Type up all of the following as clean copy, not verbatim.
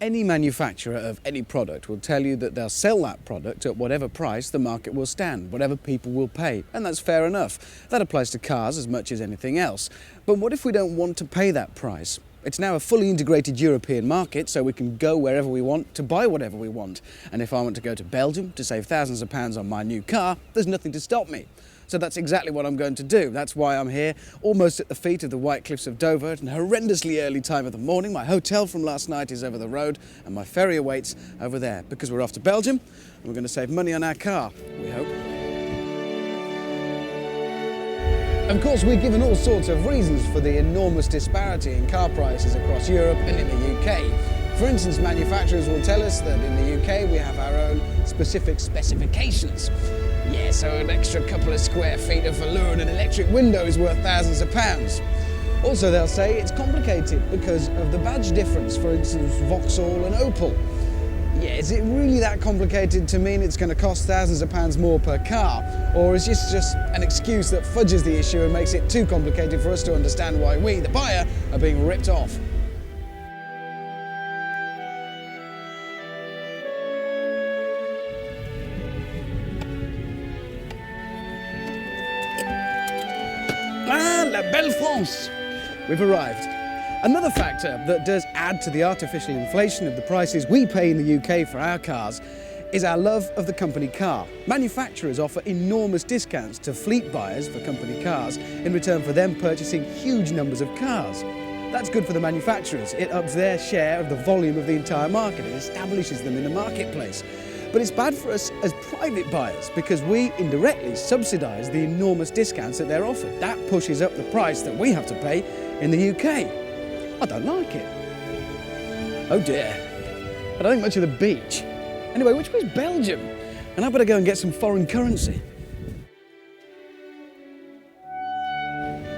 Any manufacturer of any product will tell you that they'll sell that product at whatever price the market will stand, whatever people will pay, and that's fair enough. That applies to cars as much as anything else. But what if we don't want to pay that price? It's now a fully integrated European market, so we can go wherever we want to buy whatever we want. And if I want to go to Belgium to save thousands of pounds on my new car, there's nothing to stop me. So that's exactly what I'm going to do. That's why I'm here, almost at the feet of the White Cliffs of Dover, at a horrendously early time of the morning. My hotel from last night is over the road, and my ferry awaits over there, because we're off to Belgium, and we're going to save money on our car, we hope. Of course, we're given all sorts of reasons for the enormous disparity in car prices across Europe and in the UK. For instance, manufacturers will tell us that in the UK we have our own specific specifications. Yeah, so an extra couple of square feet of velour and an electric window is worth thousands of pounds. Also, they'll say it's complicated because of the badge difference, for instance, Vauxhall and Opel. Yeah, is it really that complicated to mean it's going to cost thousands of pounds more per car? Or is this just an excuse that fudges the issue and makes it too complicated for us to understand why we, the buyer, are being ripped off? Ah, la belle France! We've arrived. Another factor that does add to the artificial inflation of the prices we pay in the UK for our cars is our love of the company car. Manufacturers offer enormous discounts to fleet buyers for company cars in return for them purchasing huge numbers of cars. That's good for the manufacturers. It ups their share of the volume of the entire market. It establishes them in the marketplace. But it's bad for us as private buyers because we indirectly subsidise the enormous discounts that they're offered. That pushes up the price that we have to pay in the UK. I don't like it. Oh dear. I don't think much of the beach. Anyway, which way's Belgium? And I better go and get some foreign currency.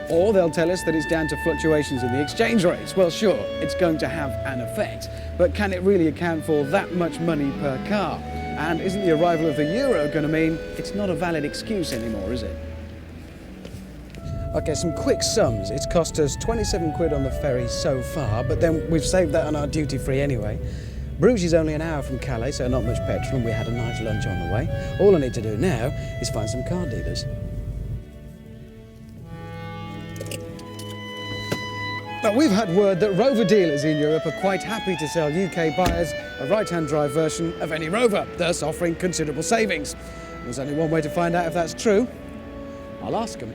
Or they'll tell us that it's down to fluctuations in the exchange rates. Well, sure, it's going to have an effect, but can it really account for that much money per car? And isn't the arrival of the euro going to mean it's not a valid excuse anymore, is it? Okay, some quick sums. It's cost us 27 quid on the ferry so far, but then we've saved that on our duty-free anyway. Bruges is only an hour from Calais, so not much petrol, and we had a nice lunch on the way. All I need to do now is find some car dealers. Now, we've had word that Rover dealers in Europe are quite happy to sell UK buyers a right-hand drive version of any Rover, thus offering considerable savings. There's only one way to find out if that's true. I'll ask them.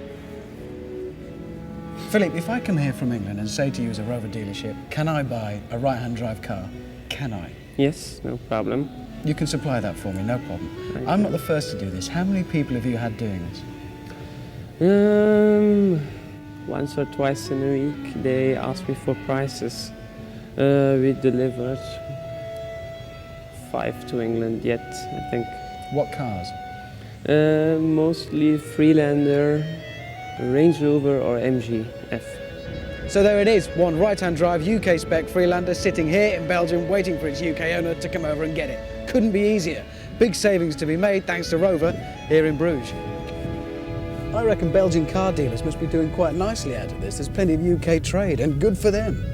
Philip, if I come here from England and say to you as a Rover dealership, can I buy a right-hand drive car? Can I? Yes, no problem. You can supply that for me, no problem. I'm not the first to do this. How many people have you had doing this? Once or twice in a week they ask me for prices. We delivered 5 to England yet, I think. What cars? Mostly Freelander, Range Rover or MG-F. So there it is, one right-hand drive UK spec Freelander sitting here in Belgium waiting for its UK owner to come over and get it. Couldn't be easier. Big savings to be made thanks to Rover here in Bruges. I reckon Belgian car dealers must be doing quite nicely out of this. There's plenty of UK trade and good for them.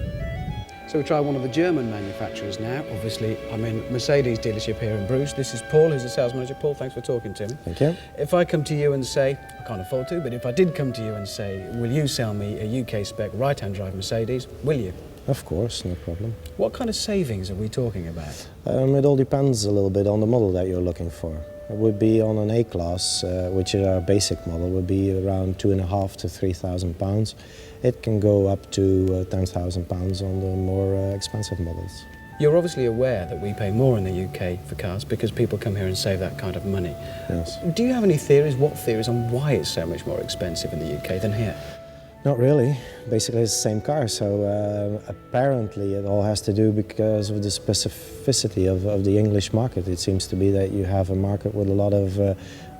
So we try one of the German manufacturers now. Obviously, I'm in Mercedes dealership here in Bruges. This is Paul, who's the sales manager. Paul, thanks for talking to me. Thank you. If I come to you and say, I can't afford to, but if I did come to you and say, will you sell me a UK spec right-hand drive Mercedes, will you? Of course, no problem. What kind of savings are we talking about? It all depends a little bit on the model that you're looking for. It would be on an A-Class, which is our basic model, would be around £2,500 to £3,000. It can go up to £10,000 on the more expensive models. You're obviously aware that we pay more in the UK for cars because people come here and save that kind of money. Yes. Do you have any theories, what theories on why it's so much more expensive in the UK than here? Not really. Basically, it's the same car, so apparently it all has to do because of the specificity of the English market. It seems to be that you have a market with a lot of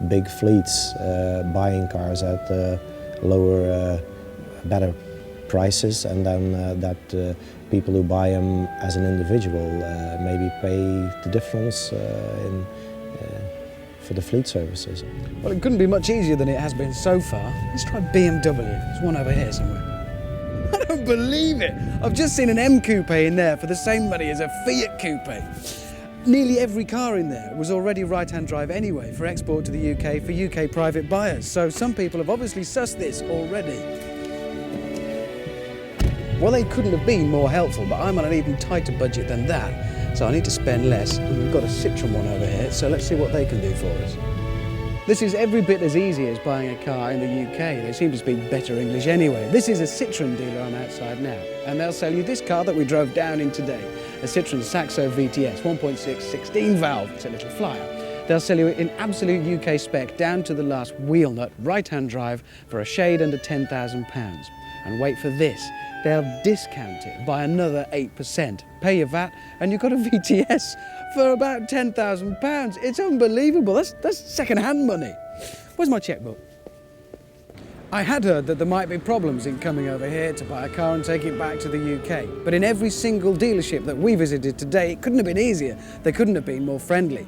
big fleets buying cars at lower, better prices, and then that people who buy them as an individual maybe pay the difference for the fleet services. Well, it couldn't be much easier than it has been so far. Let's try BMW. There's one over here somewhere. I don't can't believe it. I've just seen an M Coupe in there for the same money as a Fiat Coupe. Nearly every car in there was already right-hand drive anyway for export to the UK for UK private buyers. So some people have obviously sussed this already. Well, they couldn't have been more helpful, but I'm on an even tighter budget than that. So I need to spend less. And we've got a Citroen one over here, so let's see what they can do for us. This is every bit as easy as buying a car in the UK. They seem to speak better English anyway. This is a Citroen dealer I'm outside now, and they'll sell you this car that we drove down in today, a Citroen Saxo VTS 1.6 16 valve. It's a little flyer. They'll sell you it in absolute UK spec down to the last wheel nut, right-hand drive, for a shade under £10,000. And wait for this, they'll discount it by another 8%. Pay your VAT and you've got a VTS for about £10,000. It's unbelievable. That's second-hand money. Where's my checkbook? I had heard that there might be problems in coming over here to buy a car and take it back to the UK. But in every single dealership that we visited today, it couldn't have been easier. They couldn't have been more friendly.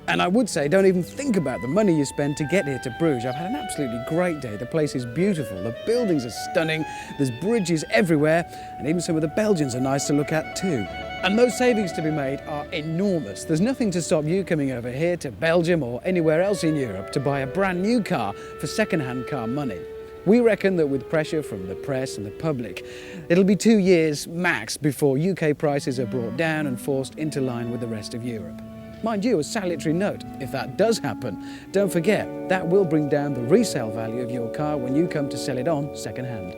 And I would say, don't even think about the money you spend to get here to Bruges. I've had an absolutely great day. The place is beautiful. The buildings are stunning. There's bridges everywhere. And even some of the Belgians are nice to look at too. And those savings to be made are enormous. There's nothing to stop you coming over here to Belgium or anywhere else in Europe to buy a brand new car for second-hand car money. We reckon that with pressure from the press and the public, it'll be 2 years max before UK prices are brought down and forced into line with the rest of Europe. Mind you, a salutary note, if that does happen, don't forget, that will bring down the resale value of your car when you come to sell it on second hand.